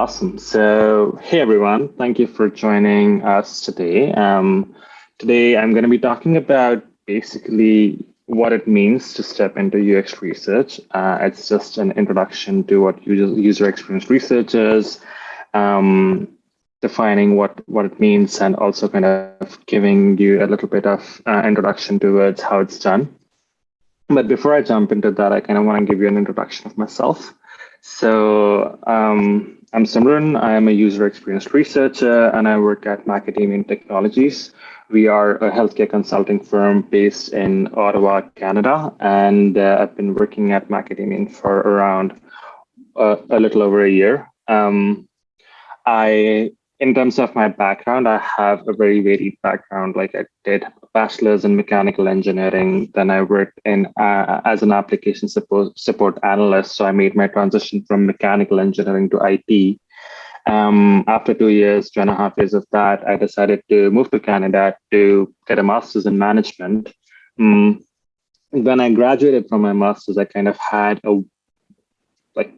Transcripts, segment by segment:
Awesome. So, hey everyone, thank you for joining us today. Today, I'm going to be talking about basically what it means to step into UX research. It's just an introduction to what user experience research is, um, defining what it means, and also kind of giving you a little bit of introduction towards how it's done. But before I jump into that, I kind of want to give you an introduction of myself. So I'm Simran. I am a user experience researcher and I work at Macadamian Technologies. We are a healthcare consulting firm based in Ottawa, Canada. And I've been working at Macadamian for around a little over a year. I, in terms of my background, I have a very varied background. Like I did a bachelor's in mechanical engineering, then I worked in as an application support analyst. So I made my transition from mechanical engineering to IT. After 2 years, 2.5 years of that, I decided to move to Canada to get a master's in management. Um, when I graduated from my master's, I kind of had a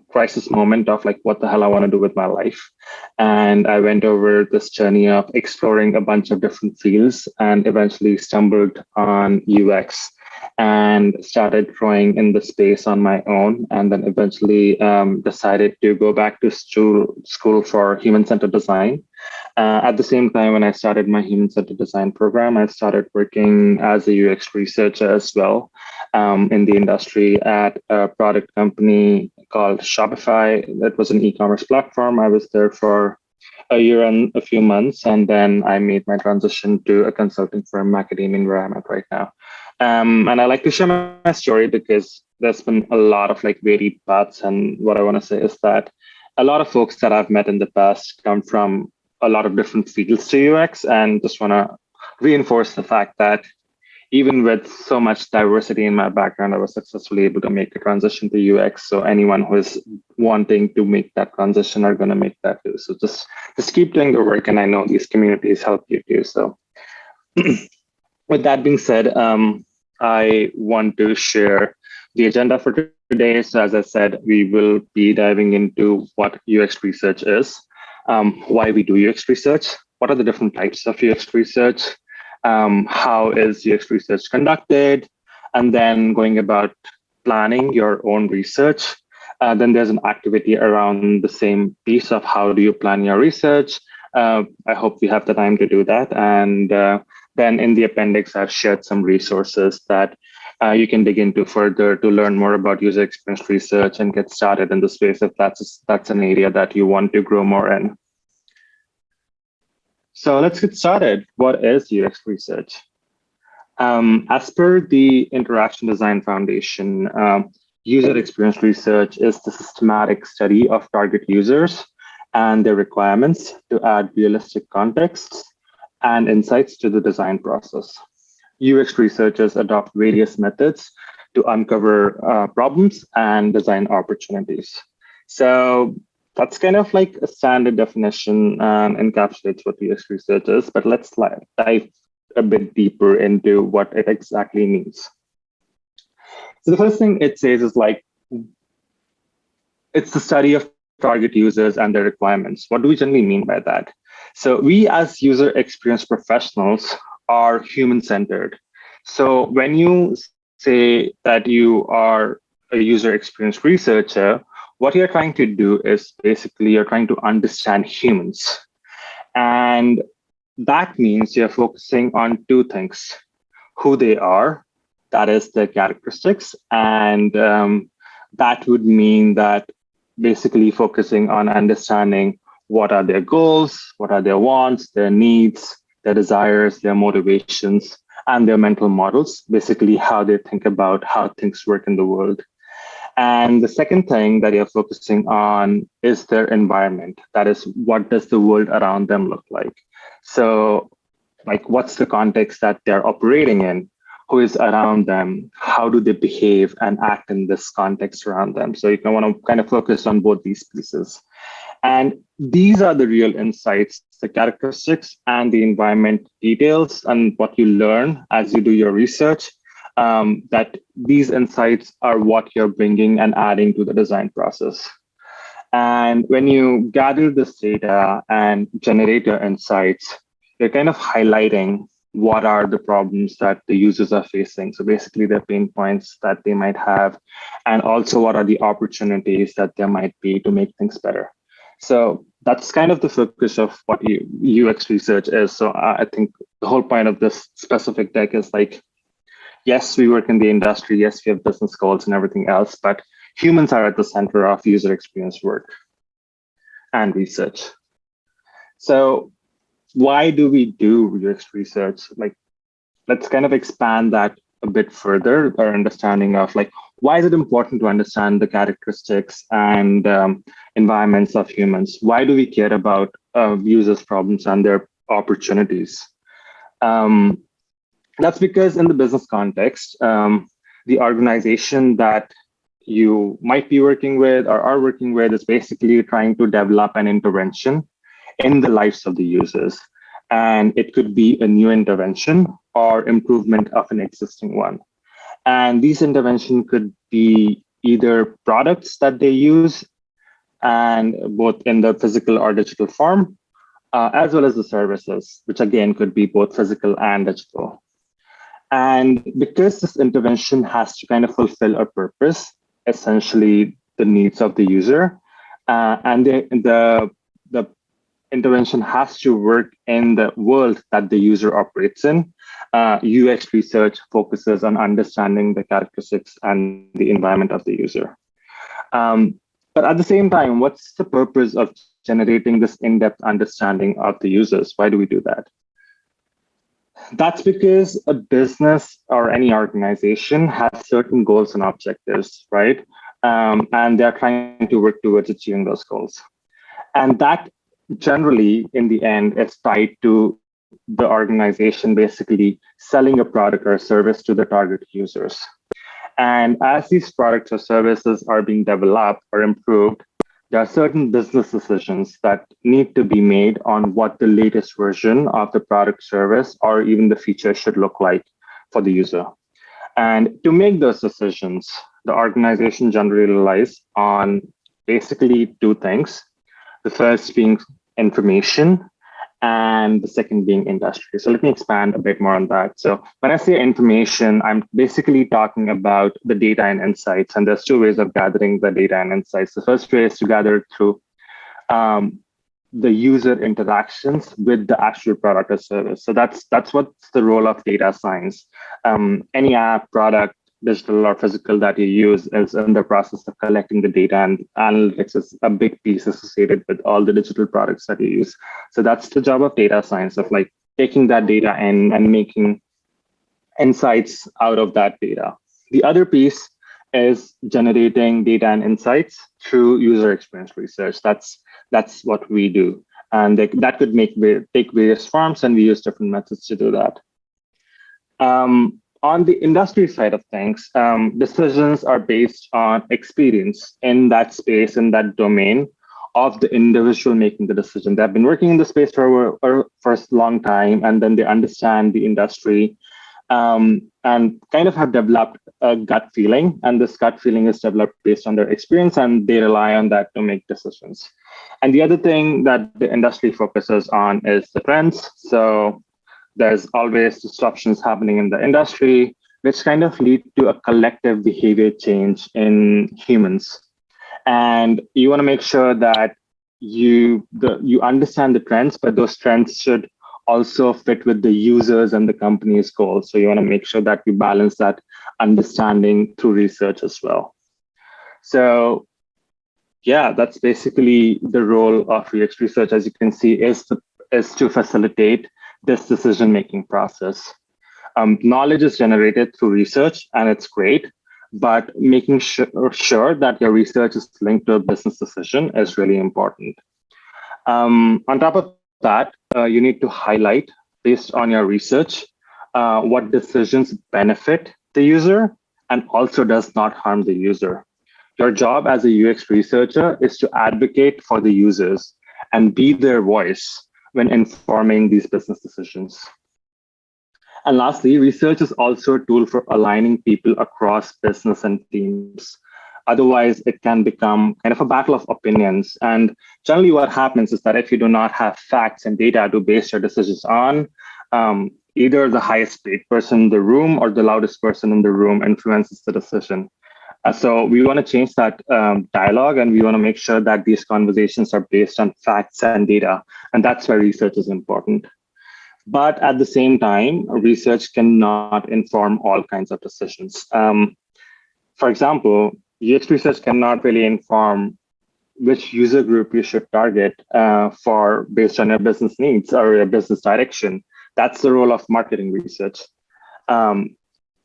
crisis moment of like what the hell I want to do with my life. And I went over this journey of exploring a bunch of different fields and eventually stumbled on UX and started growing in the space on my own. And then eventually decided to go back to school for human-centered design. At the same time, when I started my human-centered design program, I started working as a UX researcher as well in the industry at a product company called Shopify. That was an e-commerce platform. I was there for a year and a few months, and then I made my transition to a consulting firm, Macadamian, where I'm at right now. And I like to share my story because there's been a lot of like varied paths. And what I want to say is that a lot of folks that I've met in the past come from a lot of different fields to UX, and just want to reinforce the fact that even with so much diversity in my background, I was successfully able to make the transition to UX. So anyone who is wanting to make that transition are going to make that too. So just keep doing the work, and I know these communities help you too. So with that being said, I want to share the agenda for today. So as I said, we will be diving into what UX research is, why we do UX research, what are the different types of UX research, how is UX research conducted, and then going about planning your own research. Then there's an activity around the same piece of how do you plan your research. I hope we have the time to do that. And then in the appendix, I've shared some resources that you can dig into further to learn more about user experience research and get started in the space if that's an area that you want to grow more in. So let's get started. What is UX research? As per the Interaction Design Foundation, user experience research is the systematic study of target users and their requirements to add realistic contexts and insights to the design process. UX researchers adopt various methods to uncover problems and design opportunities. So that's kind of like a standard definition and encapsulates what UX research is, but let's dive a bit deeper into what it exactly means. So the first thing it says is like, it's the study of target users and their requirements. What do we generally mean by that? So we as user experience professionals are human-centered. So when you say that you are a user experience researcher, what you're trying to do is basically you're trying to understand humans. And that means you're focusing on two things: who they are, that is their characteristics. And that would mean that basically focusing on understanding what are their goals, what are their wants, their needs, their desires, their motivations, and their mental models, basically how they think about how things work in the world. And the second thing that you're focusing on is their environment. That is, what does the world around them look like? So, like, what's the context that they're operating in? Who is around them? How do they behave and act in this context around them? So you can want to kind of focus on both these pieces. And these are the real insights, the characteristics and the environment details, and what you learn as you do your research, that these insights are what you're bringing and adding to the design process. And when you gather this data and generate your insights, you're kind of highlighting what are the problems that the users are facing. So basically the pain points that they might have, and also what are the opportunities that there might be to make things better. So that's kind of the focus of what UX research is. So I think the whole point of this specific deck is like, yes, we work in the industry. Yes, we have business goals and everything else, but humans are at the center of user experience work and research. So why do we do UX research? Like, let's kind of expand that a bit further, our understanding of like, why is it important to understand the characteristics and environments of humans? Why do we care about users' problems and their opportunities? Um, that's because in the business context, the organization that you might be working with or are working with is basically trying to develop an intervention in the lives of the users. And it could be a new intervention or improvement of an existing one. And these interventions could be either products that they use, and both in the physical or digital form, as well as the services, which again could be both physical and digital. And because this intervention has to kind of fulfill a purpose, essentially the needs of the user, and the intervention has to work in the world that the user operates in, UX research focuses on understanding the characteristics and the environment of the user. But at the same time, what's the purpose of generating this in-depth understanding of the users? Why do we do that? That's because a business or any organization has certain goals and objectives, right? And they're trying to work towards achieving those goals. And that generally, in the end, is tied to the organization basically selling a product or a service to the target users. And as these products or services are being developed or improved, there are certain business decisions that need to be made on what the latest version of the product, service, or even the feature should look like for the user. And to make those decisions, the organization generally relies on basically two things. The first being information, and the second being industry. So let me expand a bit more on that. So when I say information, I'm basically talking about the data and insights. And there's two ways of gathering the data and insights. The first way is to gather it through the user interactions with the actual product or service. So that's what's the role of data science. Any app, product, digital or physical that you use is in the process of collecting the data, and analytics is a big piece associated with all the digital products that you use. So that's the job of data science, of like taking that data in and making insights out of that data. The other piece is generating data and insights through user experience research. That's what we do. And that could take various forms, and we use different methods to do that. On the industry side of things, decisions are based on experience in that space, in that domain of the individual making the decision. They've been working in the space for a long time, and then they understand the industry and kind of have developed a gut feeling. And this gut feeling is developed based on their experience, and they rely on that to make decisions. And the other thing that the industry focuses on is the trends. So there's always disruptions happening in the industry, which kind of lead to a collective behavior change in humans. And you want to make sure that you understand the trends, but those trends should also fit with the users and the company's goals. So you want to make sure that you balance that understanding through research as well. So yeah, that's basically the role of UX research, as you can see, is to facilitate this decision-making process. Knowledge is generated through research, and it's great, but making sure that your research is linked to a business decision is really important. On top of that, you need to highlight, based on your research, what decisions benefit the user and also does not harm the user. Your job as a UX researcher is to advocate for the users and be their voice when informing these business decisions. And lastly, research is also a tool for aligning people across business and teams. Otherwise, it can become kind of a battle of opinions. And generally, what happens is that if you do not have facts and data to base your decisions on, either the highest paid person in the room or the loudest person in the room influences the decision. So we want to change that dialogue, and we want to make sure that these conversations are based on facts and data. And that's where research is important. But at the same time, research cannot inform all kinds of decisions. For example, UX research cannot really inform which user group you should target for based on your business needs or your business direction. That's the role of marketing research. Um,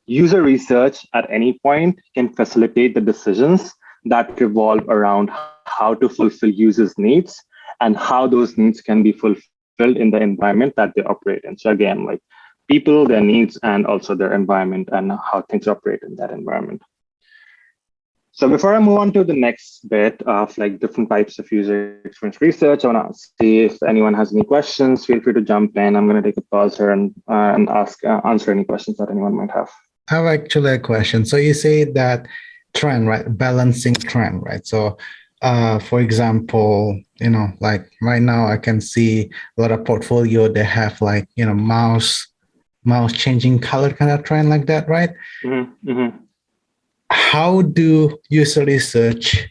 User research at any point can facilitate the decisions that revolve around how to fulfill users' needs and how those needs can be fulfilled in the environment that they operate in. So again, like people, their needs, and also their environment and how things operate in that environment. So before I move on to the next bit of like different types of user experience research, I want to see if anyone has any questions. Feel free to jump in. I'm going to take a pause here and answer any questions that anyone might have. I have actually a question. So you say that trend, right? Balancing trend, right? So, for example, like right now I can see a lot of portfolio. They have like, mouse changing color kind of trend like that, right? Mm-hmm, mm-hmm. How do user research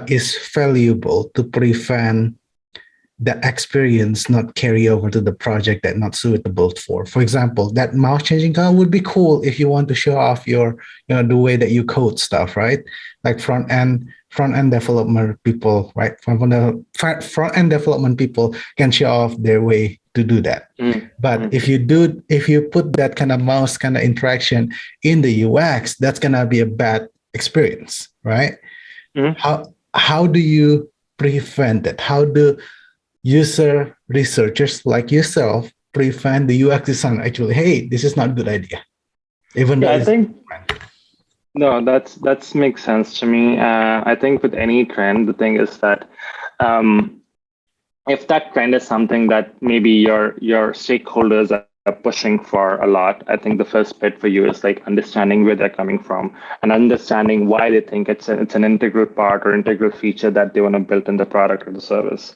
is valuable to prevent the experience not carry over to the project that not suitable for. For example, that mouse changing color would be cool if you want to show off your, the way that you code stuff, right? Like front end development people, right? Front end development people can show off their way to do that. Mm-hmm. But if you put that kind of mouse kind of interaction in the UX, that's gonna be a bad experience, right? Mm-hmm. How do you prevent that? How do user researchers like yourself prevent the UX designer actually, hey, this is not a good idea, even though I think no, that's makes sense to me. I think with any trend, the thing is that if that trend is something that maybe your stakeholders are pushing for a lot, I think the first bit for you is like understanding where they're coming from and understanding why they think it's an integral part or integral feature that they want to build in the product or the service.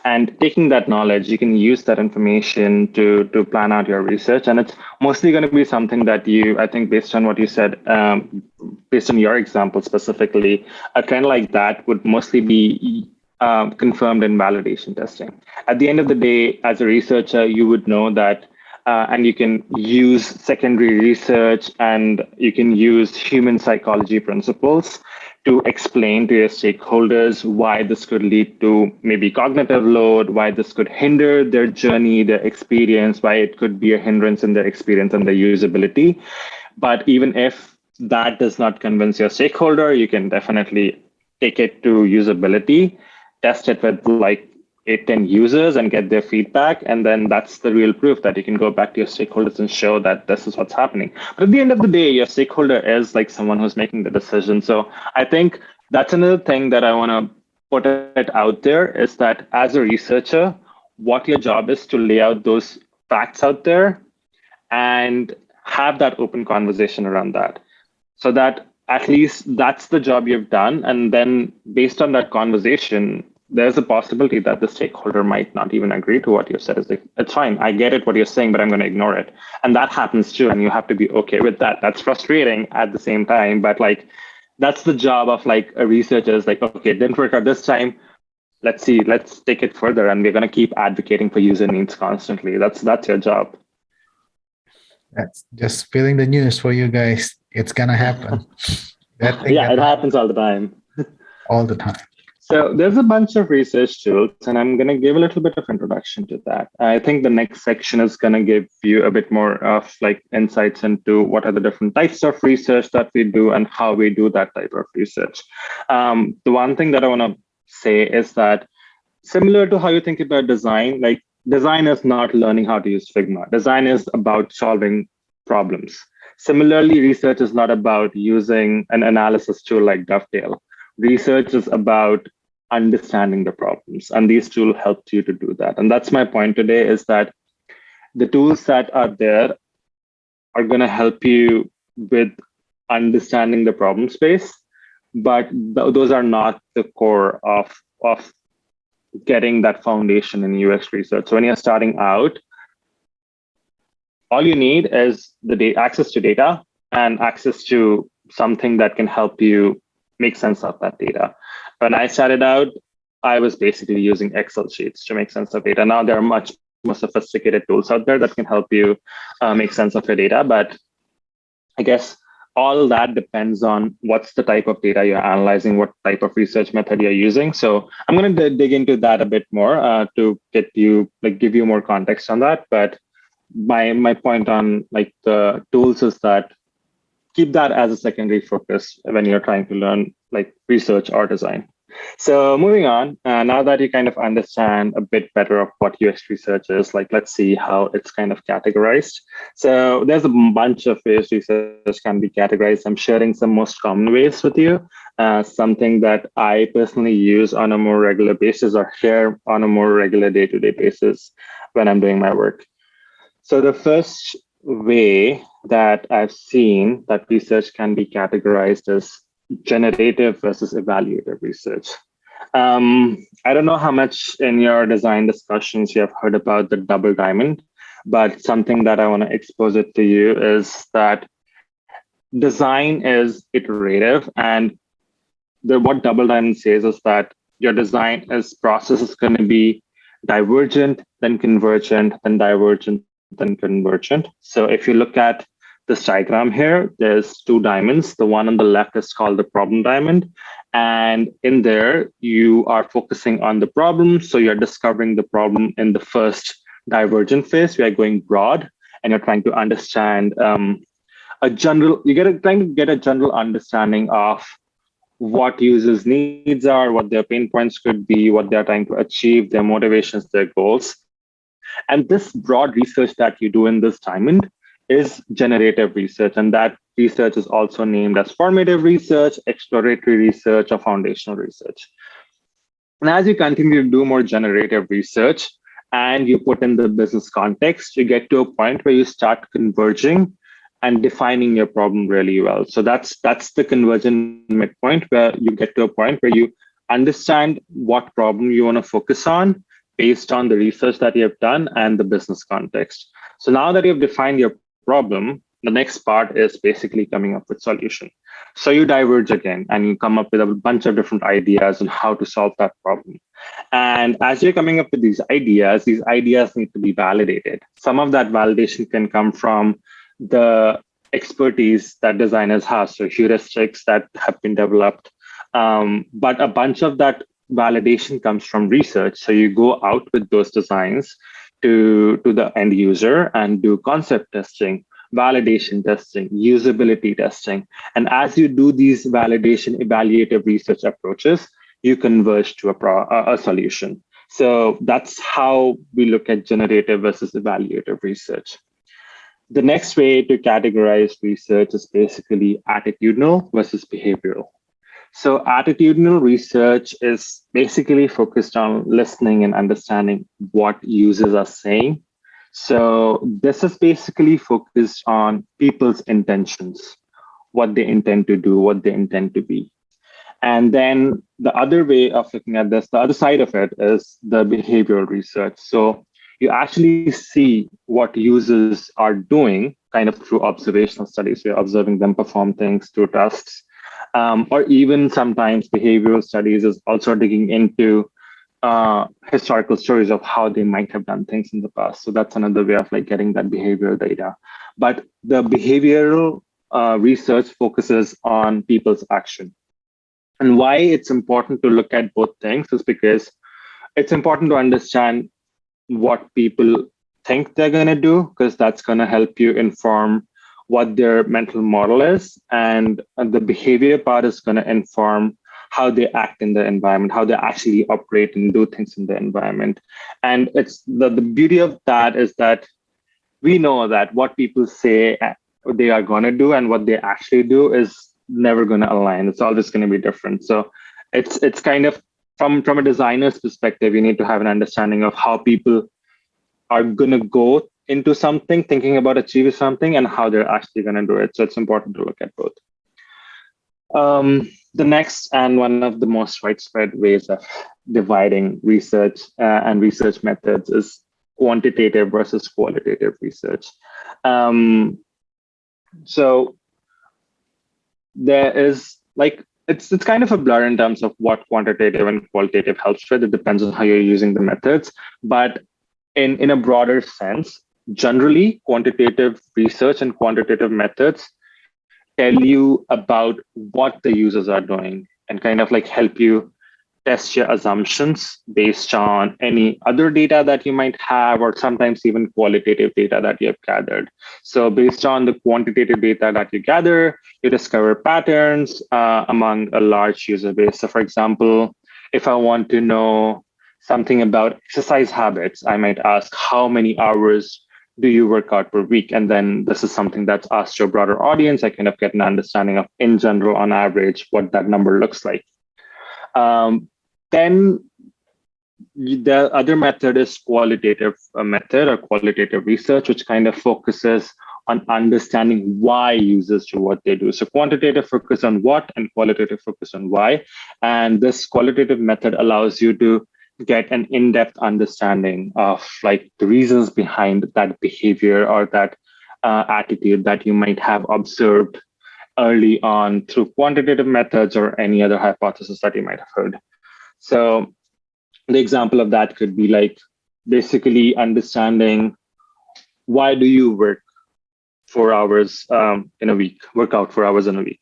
And taking that knowledge, you can use that information to plan out your research. And it's mostly going to be something that I think based on what you said, based on your example specifically, a trend like that would mostly be confirmed in validation testing. At the end of the day, as a researcher, you would know that, and you can use secondary research and you can use human psychology principles to explain to your stakeholders why this could lead to maybe cognitive load, why this could hinder their journey, their experience, why it could be a hindrance in their experience and their usability. But even if that does not convince your stakeholder, you can definitely take it to usability, test it with like 8-10 users and get their feedback. And then that's the real proof that you can go back to your stakeholders and show that this is what's happening. But at the end of the day, your stakeholder is like someone who's making the decision. So I think that's another thing that I want to put it out there is that as a researcher, what your job is to lay out those facts out there and have that open conversation around that. So that at least that's the job you've done. And then based on that conversation, there's a possibility that the stakeholder might not even agree to what you said. It's like, it's fine, I get it what you're saying, but I'm going to ignore it. And that happens too. And you have to be okay with that. That's frustrating at the same time. But like, that's the job of like a researcher is like, okay, it didn't work out this time. Let's see, let's take it further. And we're going to keep advocating for user needs constantly. That's your job. That's just spilling the news for you guys. It's going to happen. It happens all the time. All the time. So there's a bunch of research tools, and I'm going to give a little bit of introduction to that. I think the next section is going to give you a bit more of like insights into what are the different types of research that we do and how we do that type of research. The one thing that I want to say is that similar to how you think about design, like design is not learning how to use Figma. Design is about solving problems. Similarly, research is not about using an analysis tool like Dovetail. Research is about understanding the problems, and these tools help you to do that. And that's my point today is that the tools that are there are going to help you with understanding the problem space but those are not the core of getting that foundation in UX research. So when you're starting out, all you need is access to data and access to something that can help you make sense of that data. When I started out, I was basically using Excel sheets to make sense of data. Now there are much more sophisticated tools out there that can help you make sense of your data. But I guess all that depends on what's the type of data you're analyzing, what type of research method you're using. So I'm going to dig into that a bit more to give you more context on that. But my point on like the tools is that keep that as a secondary focus when you're trying to learn like research or design. So moving on, now that you kind of understand a bit better of what UX research is, like let's see how it's kind of categorized. So there's a bunch of ways research can be categorized. I'm sharing some most common ways with you, something that I personally use on a more regular basis or share on a more regular day-to-day basis when I'm doing my work. So the first way that I've seen that research can be categorized as generative versus evaluative research. I don't know how much in your design discussions you have heard about the double diamond, but something that I want to expose it to you is that design is iterative, and what double diamond says is that your design is process is going to be divergent, then convergent, then divergent, then convergent. So if you look at this diagram here, there's two diamonds. The one on the left is called the problem diamond. And in there, you are focusing on the problem. So you're discovering the problem in the first divergent phase. You are going broad and you're trying to understand trying to get a general understanding of what users' needs are, what their pain points could be, what they're trying to achieve, their motivations, their goals. And this broad research that you do in this diamond is generative research. And that research is also named as formative research, exploratory research, or foundational research. And as you continue to do more generative research and you put in the business context, you get to a point where you start converging and defining your problem really well. So that's the convergent midpoint where you get to a point where you understand what problem you want to focus on based on the research that you have done and the business context. So now that you've defined your problem, the next part is basically coming up with solution. So you diverge again and you come up with a bunch of different ideas on how to solve that problem. And as you're coming up with these ideas need to be validated. Some of that validation can come from the expertise that designers have, so heuristics that have been developed. But a bunch of that validation comes from research. So you go out with those designs to the end user and do concept testing, validation testing, usability testing. And as you do these validation evaluative research approaches, you converge to a solution. So that's how we look at generative versus evaluative research. The next way to categorize research is basically attitudinal versus behavioral. So attitudinal research is basically focused on listening and understanding what users are saying. So this is basically focused on people's intentions, what they intend to do, what they intend to be. And then the other way of looking at this, the other side of it is the behavioral research. So you actually see what users are doing kind of through observational studies. You're observing them perform things through tasks. Or even sometimes behavioral studies is also digging into historical stories of how they might have done things in the past. So that's another way of like getting that behavioral data. But the behavioral research focuses on people's action. And why it's important to look at both things is because it's important to understand what people think they're going to do, because that's going to help you inform what their mental model is. And the behavior part is going to inform how they act in the environment, how they actually operate and do things in the environment. And it's the beauty of that is that we know that what people say they are going to do and what they actually do is never going to align. It's always going to be different. So it's kind of from a designer's perspective, you need to have an understanding of how people are going to go into something, thinking about achieving something, and how they're actually going to do it. So it's important to look at both. The next and one of the most widespread ways of dividing research and research methods is quantitative versus qualitative research. Um, so there is like it's kind of a blur in terms of what quantitative and qualitative helps with. It depends on how you're using the methods, but in a broader sense, generally quantitative research and quantitative methods tell you about what the users are doing and kind of like help you test your assumptions based on any other data that you might have, or sometimes even qualitative data that you have gathered. So, based on the quantitative data that you gather, you discover patterns among a large user base. So, for example, if I want to know something about exercise habits, I might ask how many hours do you work out per week? And then this is something that's asked to a broader audience. I kind of get an understanding of, in general, on average, what that number looks like. Then the other method is qualitative method or qualitative research, which kind of focuses on understanding why users do what they do. So quantitative focus on what and qualitative focus on why. And this qualitative method allows you to get an in-depth understanding of like the reasons behind that behavior or that attitude that you might have observed early on through quantitative methods or any other hypothesis that you might have heard. So the example of that could be like basically understanding why do you work 4 hours in a week, work out 4 hours in a week,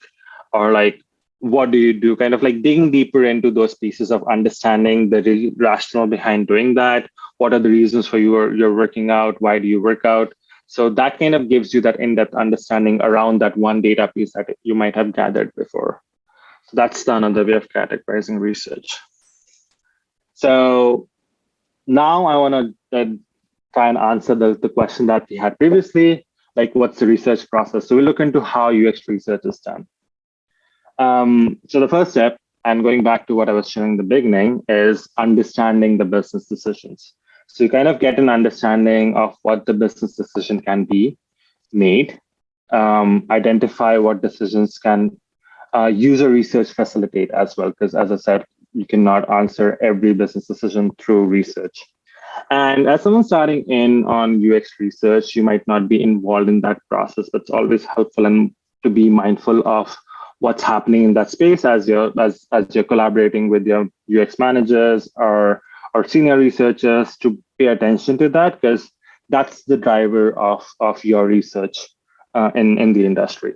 or like what do you do? Kind of like digging deeper into those pieces of understanding the rationale behind doing that. What are the reasons for your working out? Why do you work out? So that kind of gives you that in-depth understanding around that one data piece that you might have gathered before. So that's another way of categorizing research. So now I want to try and answer the question that we had previously, like what's the research process? So we look into how UX research is done. So the first step, and going back to what I was showing in the beginning, is understanding the business decisions. So you kind of get an understanding of what the business decision can be made, identify what decisions can user research facilitate as well, because as I said, you cannot answer every business decision through research. And as someone starting in on UX research, you might not be involved in that process, but it's always helpful and to be mindful of what's happening in that space as you're collaborating with your UX managers or senior researchers to pay attention to that, because that's the driver of your research in the industry.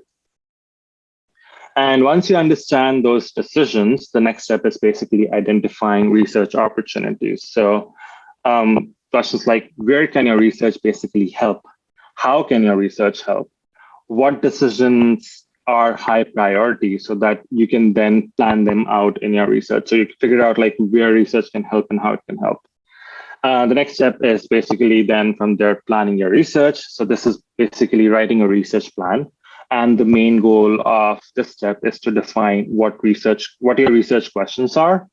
And once you understand those decisions, the next step is basically identifying research opportunities. So questions like, where can your research basically help? How can your research help? What decisions are high priority so that you can then plan them out in your research. So you can figure out like where research can help and how it can help. The next step is basically then from there planning your research. So this is basically writing a research plan. And the main goal of this step is to define what your research questions are,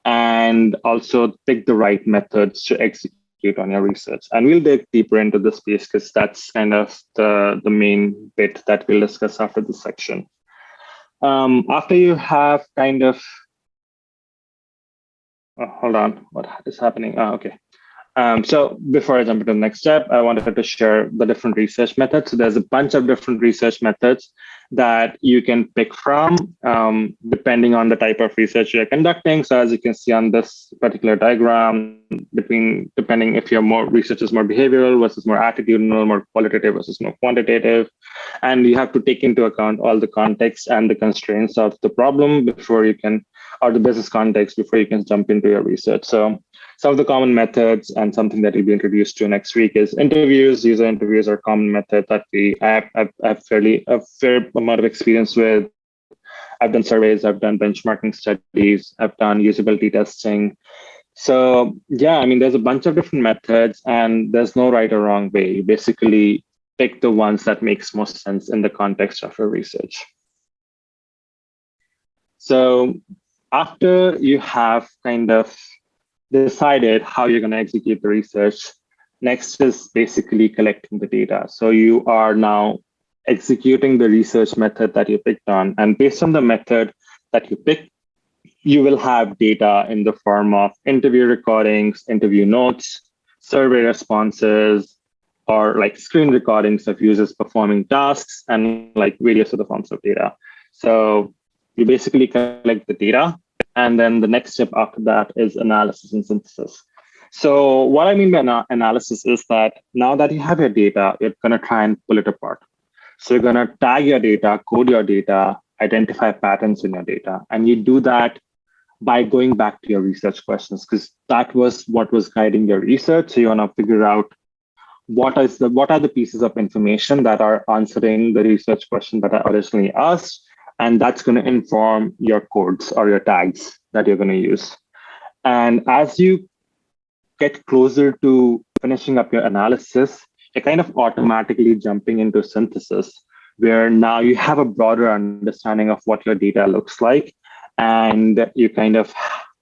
and also pick the right methods to execute on your research. And we'll dig deeper into this piece because that's kind of the main bit that we'll discuss after this section. After you have kind of, hold on, what is happening? Okay. So before I jump into the next step, I wanted to share the different research methods. So there's a bunch of different research methods that you can pick from depending on the type of research you're conducting. So as you can see on this particular diagram, depending if your research is more behavioral versus more attitudinal, more qualitative versus more quantitative. And you have to take into account all the context and the constraints of the problem before you can, or the business context before you can jump into your research. So some of the common methods and something that will be introduced to next week is interviews. User interviews are a common method that I have a fair amount of experience with. I've done surveys, I've done benchmarking studies, I've done usability testing. So yeah, I mean, there's a bunch of different methods and there's no right or wrong way. You basically pick the ones that makes most sense in the context of your research. So after you have kind of decided how you're going to execute the research, next is basically collecting the data. So you are now executing the research method that you picked on. And based on the method that you pick, you will have data in the form of interview recordings, interview notes, survey responses, or like screen recordings of users performing tasks, and like various other forms of data. So you basically collect the data, and then the next step after that is analysis and synthesis. So what I mean by analysis is that now that you have your data, you're going to try and pull it apart. So you're going to tag your data, code your data, identify patterns in your data, and you do that by going back to your research questions, because that was what was guiding your research. So you want to figure out what are the pieces of information that are answering the research question that I originally asked, and that's going to inform your codes or your tags that you're going to use. And as you get closer to finishing up your analysis, you're kind of automatically jumping into synthesis, where now you have a broader understanding of what your data looks like. And you kind of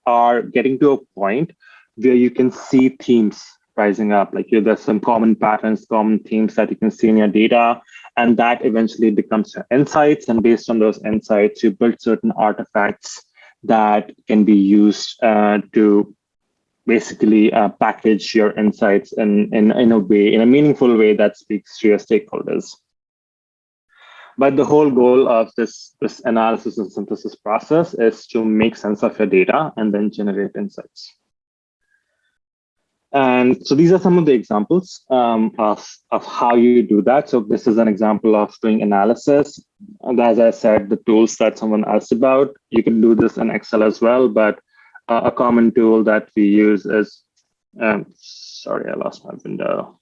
are getting to a point where you can see themes rising up. Like there's some common patterns, common themes that you can see in your data. And that eventually becomes your insights. And based on those insights, you build certain artifacts that can be used to basically package your insights in a way, in a meaningful way that speaks to your stakeholders. But the whole goal of this analysis and synthesis process is to make sense of your data and then generate insights. And so these are some of the examples of how you do that. So this is an example of doing analysis. And as I said, the tools that someone asked about, you can do this in Excel as well, but a common tool that we use is, sorry, I lost my window.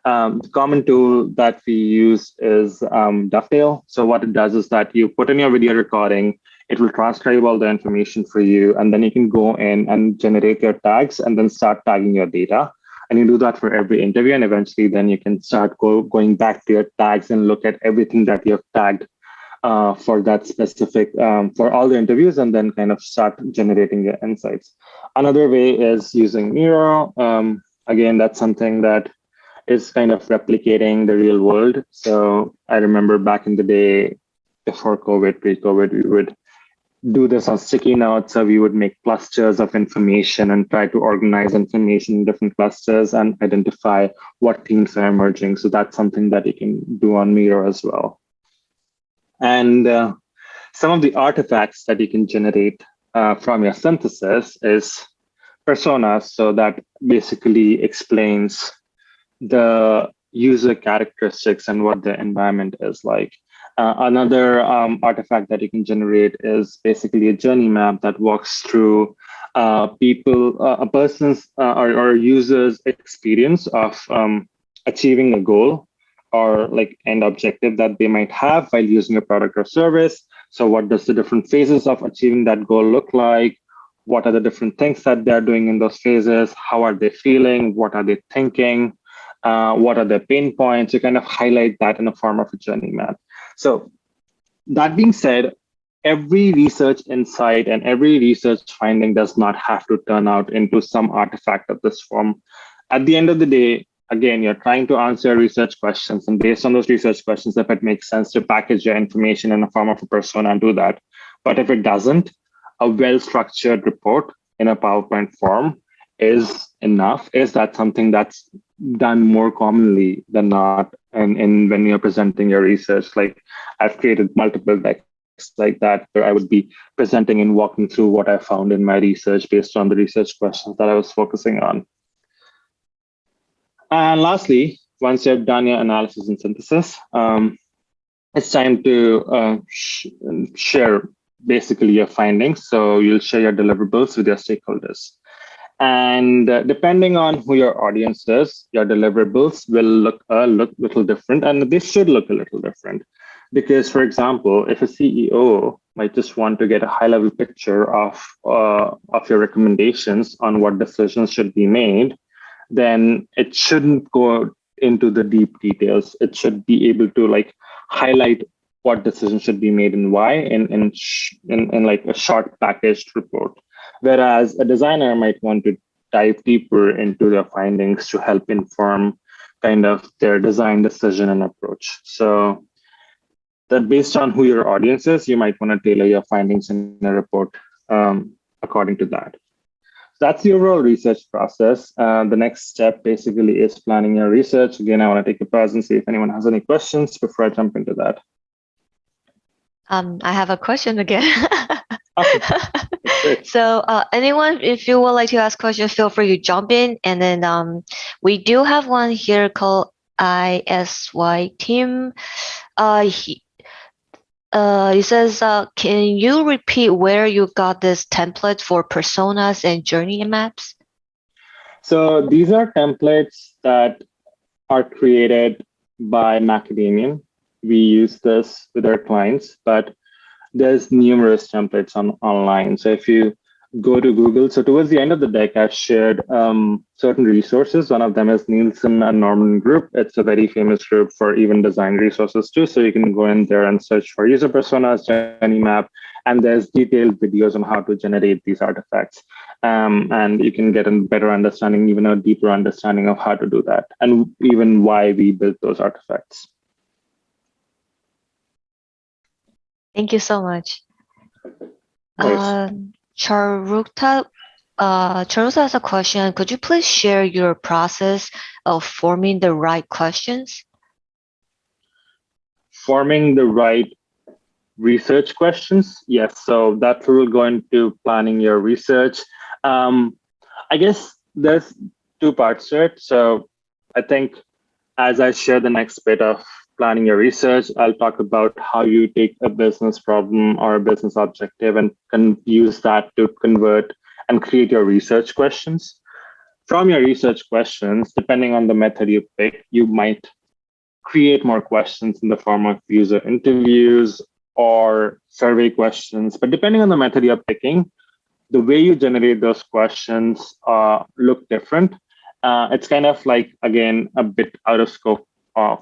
The common tool that we use is Dovetail. So what it does is that you put in your video recording, it will transcribe all the information for you, and then you can go in and generate your tags and then start tagging your data. And you do that for every interview, and eventually then you can start going back to your tags and look at everything that you have tagged for that specific, for all the interviews, and then kind of start generating your insights. Another way is using Miro. Again, that's something that is kind of replicating the real world. So I remember back in the day, before COVID, pre-COVID, we would do this on sticky notes. So we would make clusters of information and try to organize information in different clusters and identify what themes are emerging. So that's something that you can do on Miro as well. And some of the artifacts that you can generate from your synthesis is personas. So that basically explains the user characteristics and what the environment is like. Another artifact that you can generate is basically a journey map that walks through a person's or user's experience of achieving a goal or like end objective that they might have while using a product or service. So what does the different phases of achieving that goal look like? What are the different things that they're doing in those phases? How are they feeling? What are they thinking? What are their pain points? You kind of highlight that in the form of a journey map. So that being said, every research insight and every research finding does not have to turn out into some artifact of this form. At the end of the day, again, you're trying to answer research questions, and based on those research questions, if it makes sense to package your information in the form of a persona and do that. But if it doesn't, a well-structured report in a PowerPoint form is enough. Is that something that's done more commonly than not? And when you're presenting your research, like I've created multiple decks like that where I would be presenting and walking through what I found in my research based on the research questions that I was focusing on. And lastly, once you've done your analysis and synthesis, it's time to share basically your findings. So you'll share your deliverables with your stakeholders. And depending on who your audience is, your deliverables will look a little different, and they should look a little different. Because, for example, if a CEO might just want to get a high-level picture of your recommendations on what decisions should be made, then it shouldn't go into the deep details. It should be able to like highlight what decisions should be made and why in like a short packaged report. Whereas a designer might want to dive deeper into their findings to help inform kind of their design decision and approach. So that based on who your audience is, you might want to tailor your findings in a report according to that. That's the overall research process. The next step basically is planning your research. Again, I want to take a pause and see if anyone has any questions before I jump into that. I have a question again. Awesome. Great. So, anyone, if you would like to ask questions, feel free to jump in. And then we do have one here called ISY Team. He says, can you repeat where you got this template for personas and journey maps? So these are templates that are created by Macadamian. We use this with our clients, but there's numerous templates online. So if you go to Google, so towards the end of the deck, I've shared certain resources. One of them is Nielsen and Norman Group. It's a very famous group for even design resources too. So you can go in there and search for user personas, journey map, and there's detailed videos on how to generate these artifacts. And you can get a better understanding, even a deeper understanding of how to do that, and even why we built those artifacts. Thank you so much. Nice. Charukta has a question. Could you please share your process of forming the right questions? Forming the right research questions? Yes. So that will go into planning your research. I guess there's two parts to it. So I think as I share the next bit of planning your research, I'll talk about how you take a business problem or a business objective and can use that to convert and create your research questions. From your research questions, depending on the method you pick, you might create more questions in the form of user interviews or survey questions. But depending on the method you're picking, the way you generate those questions look different. It's kind of like, again, a bit out of scope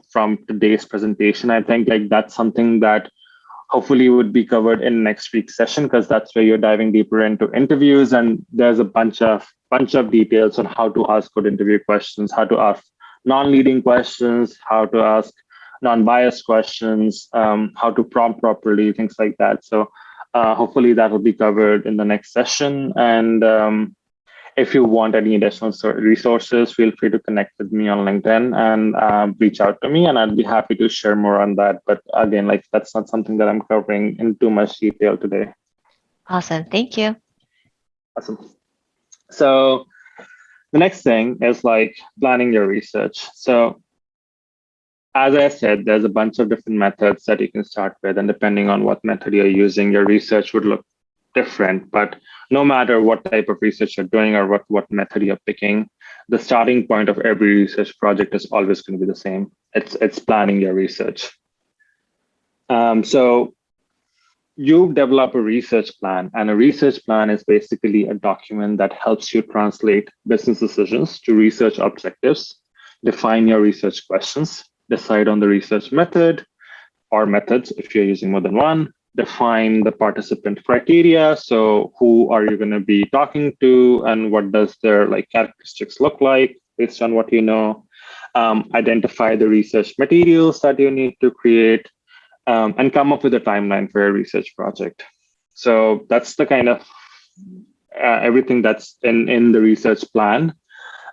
from today's presentation. I think like that's something that hopefully would be covered in next week's session, because that's where you're diving deeper into interviews, and there's a bunch of details on how to ask good interview questions, how to ask non-leading questions, how to ask non-biased questions, how to prompt properly, things like that. So hopefully that will be covered in the next session. And if you want any additional resources, feel free to connect with me on LinkedIn and reach out to me, and I'd be happy to share more on that. But again, like that's not something that I'm covering in too much detail today. Awesome. Thank you. Awesome. So the next thing is like planning your research. So as I said, there's a bunch of different methods that you can start with, and depending on what method you're using, your research would look different. But no matter what type of research you're doing or what method you're picking, the starting point of every research project is always going to be the same. It's planning your research. So you develop a research plan, and a research plan is basically a document that helps you translate business decisions to research objectives, define your research questions, decide on the research method or methods if you're using more than one, define the participant criteria. So who are you going to be talking to, and what does their like characteristics look like based on what you know, identify the research materials that you need to create, and come up with a timeline for your research project. So that's the kind of everything that's in the research plan.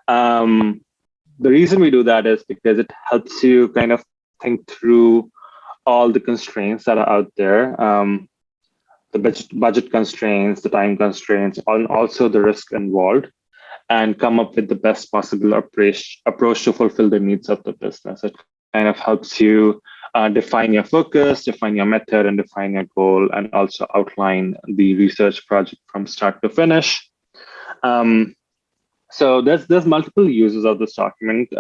The reason we do that is because it helps you kind of think through all the constraints that are out there, the budget constraints, the time constraints, and also the risk involved, and come up with the best possible approach to fulfill the needs of the business. It kind of helps you define your focus, define your method, and define your goal, and also outline the research project from start to finish. So there's multiple uses of this document.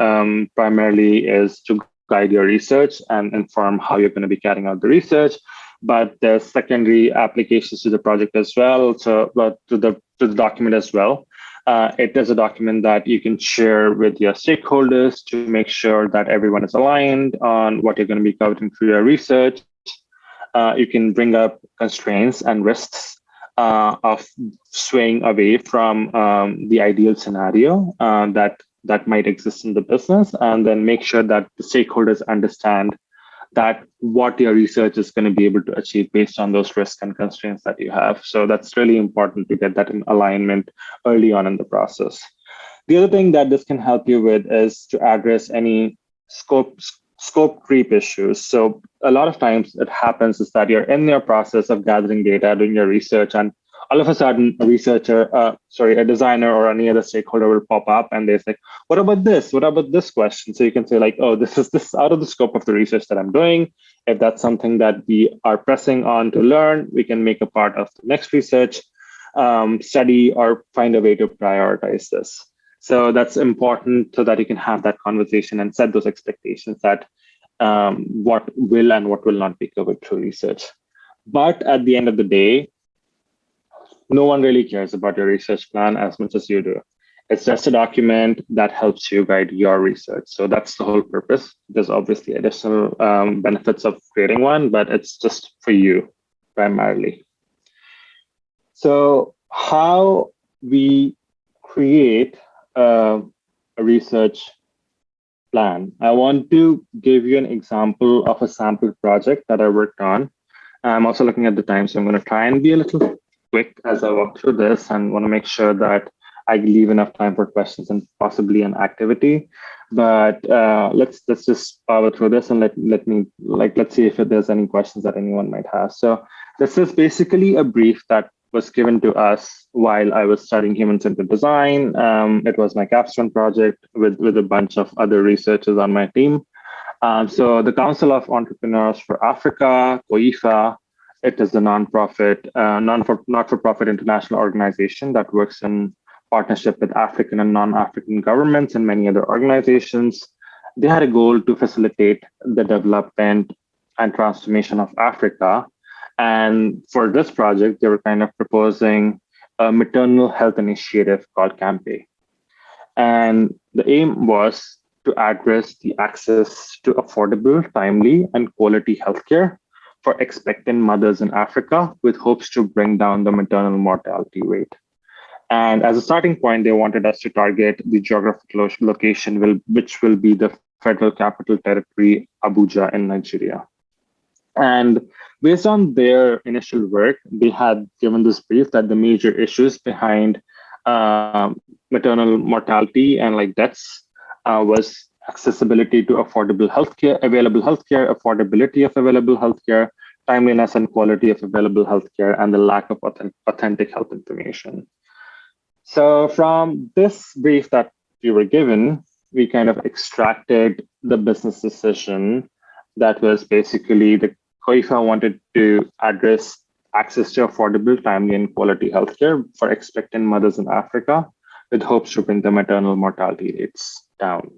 Primarily is to guide your research and inform how you're going to be carrying out the research. But there's secondary applications to the project as well, so to the document as well. It is a document that you can share with your stakeholders to make sure that everyone is aligned on what you're going to be covering through your research. You can bring up constraints and risks of swaying away from the ideal scenario that might exist in the business, and then make sure that the stakeholders understand that what your research is going to be able to achieve based on those risks and constraints that you have. So that's really important to get that in alignment early on in the process. The other thing that this can help you with is to address any scope creep issues. So a lot of times it happens is that you're in your process of gathering data, doing your research, and all of a sudden a designer or any other stakeholder will pop up and they say, what about this? What about this question? So you can say like, oh, this is out of the scope of the research that I'm doing. If that's something that we are pressing on to learn, we can make a part of the next research study or find a way to prioritize this. So that's important so that you can have that conversation and set those expectations that what will and what will not be covered through research. But at the end of the day, no one really cares about your research plan as much as you do. It's just a document that helps you guide your research. So that's the whole purpose. There's obviously additional benefits of creating one, but it's just for you primarily. So how we create a research plan. I want to give you an example of a sample project that I worked on. I'm also looking at the time, so I'm going to try and be a little quick as I walk through this and want to make sure that I leave enough time for questions and possibly an activity. But let's just power through this and let's see if there's any questions that anyone might have. So this is basically a brief that was given to us while I was studying human-centered design. It was my capstone project with a bunch of other researchers on my team. So the Council of Entrepreneurs for Africa, COIFA, it is a non-profit, not-for-profit international organization that works in partnership with African and non-African governments and many other organizations. They had a goal to facilitate the development and transformation of Africa. And for this project, they were kind of proposing a maternal health initiative called CAMPE. And the aim was to address the access to affordable, timely, and quality healthcare for expectant mothers in Africa, with hopes to bring down the maternal mortality rate. And as a starting point, they wanted us to target the geographical location, which will be the Federal Capital Territory, Abuja in Nigeria. And based on their initial work, they had given this brief that the major issues behind maternal mortality and like deaths was accessibility to affordable healthcare, available healthcare, affordability of available healthcare, timeliness and quality of available healthcare, and the lack of authentic health information. So from this brief that we were given, we kind of extracted the business decision that was basically the COIFA wanted to address access to affordable, timely, and quality healthcare for expectant mothers in Africa, with hopes to bring the maternal mortality rates down.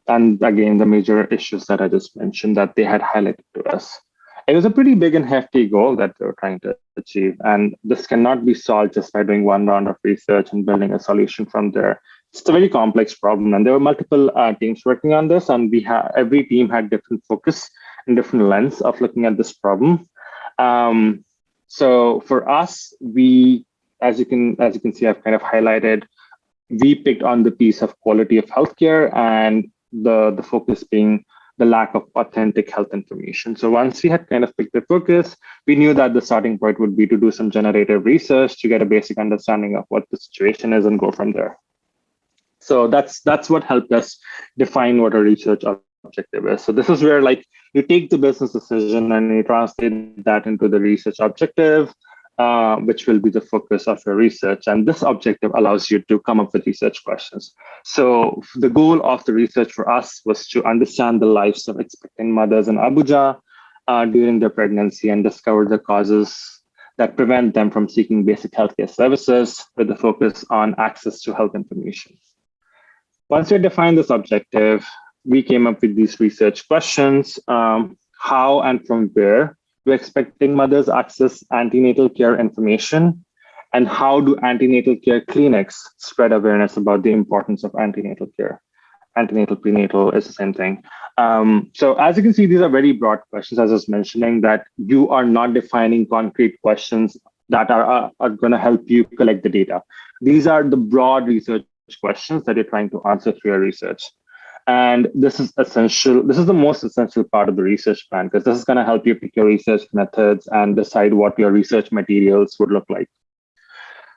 And again, the major issues that I just mentioned that they had highlighted to us. It was a pretty big and hefty goal that they were trying to achieve. And this cannot be solved just by doing one round of research and building a solution from there. It's a very complex problem. And there were multiple teams working on this, and every team had different focus and different lens of looking at this problem. So for us, as you can see, I've kind of highlighted, we picked on the piece of quality of healthcare and the focus being the lack of authentic health information. So once we had kind of picked the focus, we knew that the starting point would be to do some generative research to get a basic understanding of what the situation is and go from there. So that's what helped us define what a research objective is. So this is where like you take the business decision and you translate that into the research objective, which will be the focus of your research. And this objective allows you to come up with research questions. So the goal of the research for us was to understand the lives of expectant mothers in Abuja during their pregnancy and discover the causes that prevent them from seeking basic healthcare services, with the focus on access to health information. Once we defined this objective, we came up with these research questions. How and from where do expecting mothers access antenatal care information? And how do antenatal care clinics spread awareness about the importance of antenatal care? Antenatal, prenatal is the same thing. So as you can see, these are very broad questions, as I was mentioning, that you are not defining concrete questions that are going to help you collect the data. These are the broad research questions that you're trying to answer through your research. And this is essential. This is the most essential part of the research plan, because this is going to help you pick your research methods and decide what your research materials would look like.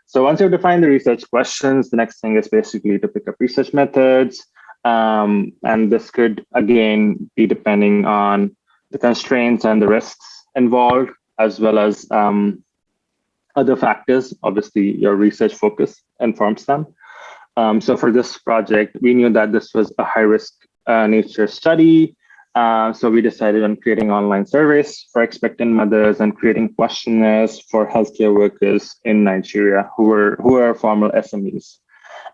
So once you've defined the research questions, the next thing is basically to pick up research methods. And this could, again, be depending on the constraints and the risks involved, as well as other factors. Obviously, your research focus informs them. So for this project, we knew that this was a high-risk nature study. So we decided on creating online surveys for expectant mothers and creating questionnaires for healthcare workers in Nigeria who are formal SMEs.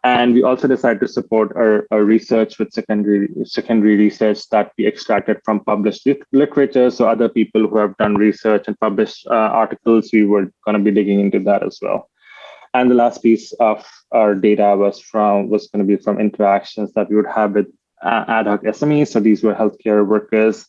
And we also decided to support our research with secondary research that we extracted from published literature. So other people who have done research and published articles, we were going to be digging into that as well. And the last piece of our data was going to be from interactions that we would have with ad hoc SMEs. So these were healthcare workers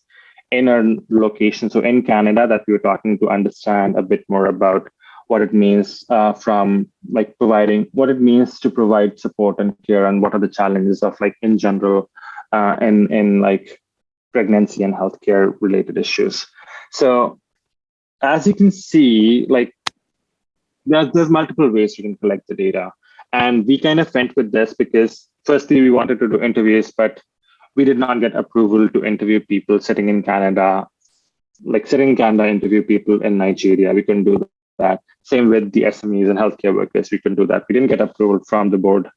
in our location, so in Canada, that we were talking to understand a bit more about what it means from like providing, what it means to provide support and care, and what are the challenges of like in general in like pregnancy and healthcare related issues. So as you can see, like there's multiple ways you can collect the data. And we kind of went with this because firstly, we wanted to do interviews, but we did not get approval to interview people sitting in Canada, interview people in Nigeria. We couldn't do that. Same with the SMEs and healthcare workers, we couldn't do that. We didn't get approval from the board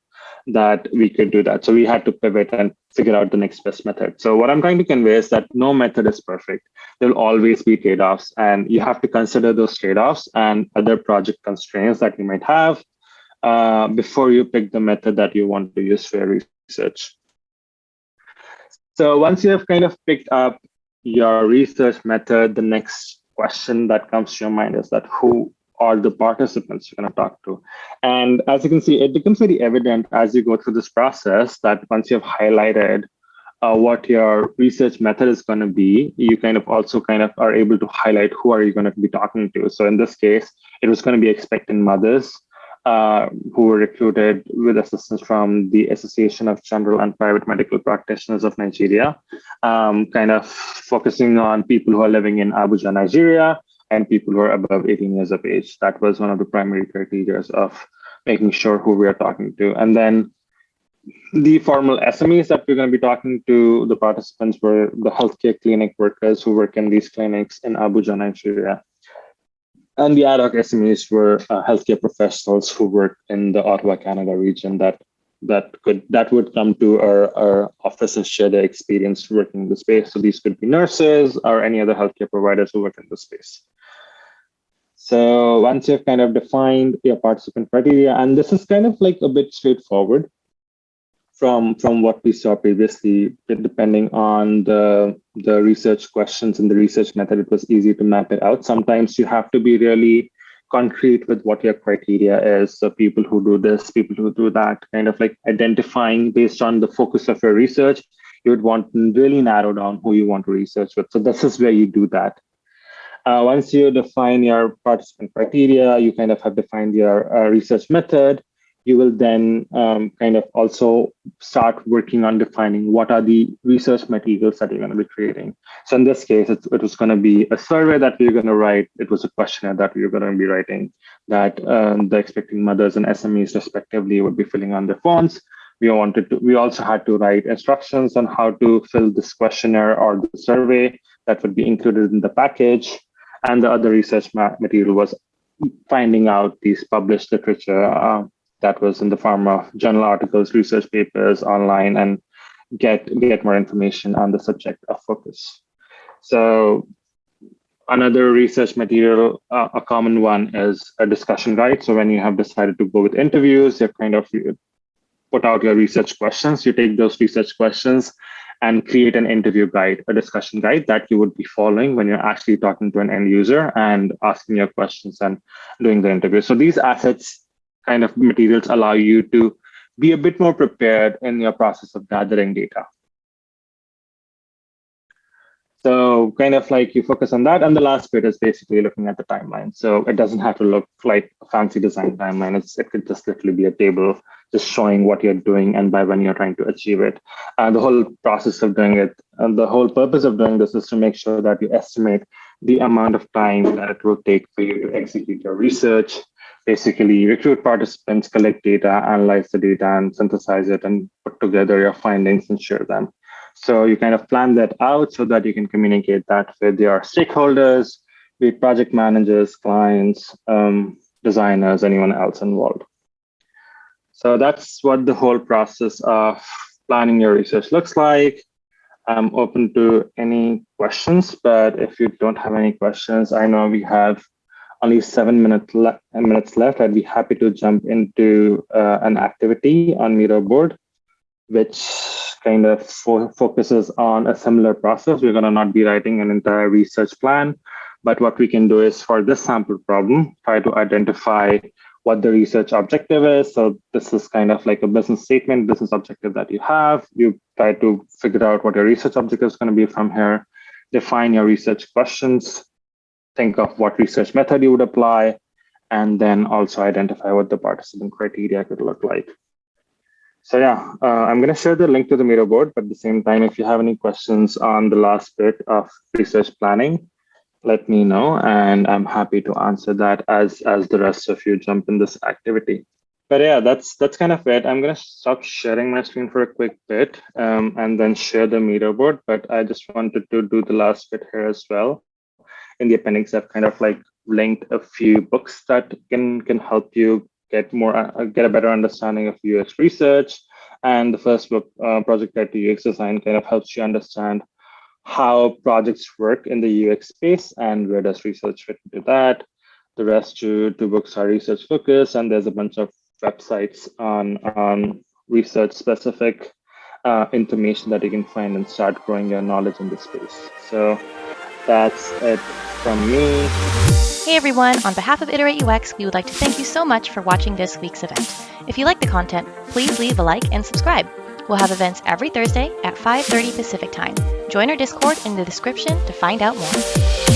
that we could do that. So we had to pivot and figure out the next best method. So what I'm trying to convey is that no method is perfect. There will always be trade-offs, and you have to consider those trade-offs and other project constraints that you might have before you pick the method that you want to use for your research. So once you have kind of picked up your research method, the next question that comes to your mind is that who are the participants you're going to talk to? And as you can see, it becomes very evident as you go through this process that once you've highlighted what your research method is going to be, you kind of also kind of are able to highlight who are you going to be talking to. So in this case, it was going to be expectant mothers who were recruited with assistance from the Association of General and Private Medical Practitioners of Nigeria, kind of focusing on people who are living in Abuja, Nigeria, and people who are above 18 years of age. That was one of the primary criteria of making sure who we are talking to. And then the formal SMEs that we're going to be talking to, the participants were the healthcare clinic workers who work in these clinics in Abuja, Nigeria. And the ad hoc SMEs were healthcare professionals who work in the Ottawa, Canada region that would come to our office and share their experience working in the space. So these could be nurses or any other healthcare providers who work in the space. So once you've kind of defined your participant criteria, and this is kind of like a bit straightforward from what we saw previously, depending on the research questions and the research method, it was easy to map it out. Sometimes you have to be really concrete with what your criteria is. So people who do this, people who do that, kind of like identifying based on the focus of your research, you would want to really narrow down who you want to research with. So this is where you do that. Once you define your participant criteria, you kind of have defined your research method. You will then kind of also start working on defining what are the research materials that you're going to be creating. So in this case, it was going to be a survey that we are going to write. It was a questionnaire that we were going to be writing that the expecting mothers and SMEs respectively would be filling on their phones. We also had to write instructions on how to fill this questionnaire or the survey that would be included in the package. And the other research material was finding out these published literature that was in the form of journal articles, research papers online, and get more information on the subject of focus. So another research material, a common one, is a discussion guide. So when you have decided to go with interviews, you kind of put out your research questions. You take those research questions and create an interview guide, a discussion guide that you would be following when you're actually talking to an end user and asking your questions and doing the interview. So these assets kind of materials allow you to be a bit more prepared in your process of gathering data. So kind of like you focus on that. And the last bit is basically looking at the timeline. So it doesn't have to look like a fancy design timeline. It could just literally be a table just showing what you're doing and by when you're trying to achieve it. The whole process of doing it, and the whole purpose of doing this is to make sure that you estimate the amount of time that it will take for you to execute your research, basically recruit participants, collect data, analyze the data, and synthesize it and put together your findings and share them. So you kind of plan that out so that you can communicate that with your stakeholders, be it project managers, clients, designers, anyone else involved. So that's what the whole process of planning your research looks like. I'm open to any questions, but if you don't have any questions, I know we have only 7 minutes left. I'd be happy to jump into an activity on Miro board, which kind of focuses on a similar process. We're going to not be writing an entire research plan, but what we can do is for this sample problem, try to identify what the research objective is. So this is kind of like a business statement, business objective that you have. You try to figure out what your research objective is going to be from here, define your research questions, think of what research method you would apply, and then also identify what the participant criteria could look like. So yeah, I'm going to share the link to the Miro board, but at the same time, if you have any questions on the last bit of research planning, let me know, and I'm happy to answer that as the rest of you jump in this activity. But yeah, that's kind of it. I'm going to stop sharing my screen for a quick bit and then share the Miro board, but I just wanted to do the last bit here as well. In the appendix, I've kind of like linked a few books that can help you get a better understanding of UX research. And the first book, Project Guide to UX Design, kind of helps you understand how projects work in the UX space and where does research fit into that. The rest two books are research focused, and there's a bunch of websites on research specific information that you can find and start growing your knowledge in this space. So that's it from me. Hey everyone, on behalf of Iterate UX, we would like to thank you so much for watching this week's event. If you like the content, please leave a like and subscribe. We'll have events every Thursday at 5:30 Pacific Time. Join our Discord in the description to find out more.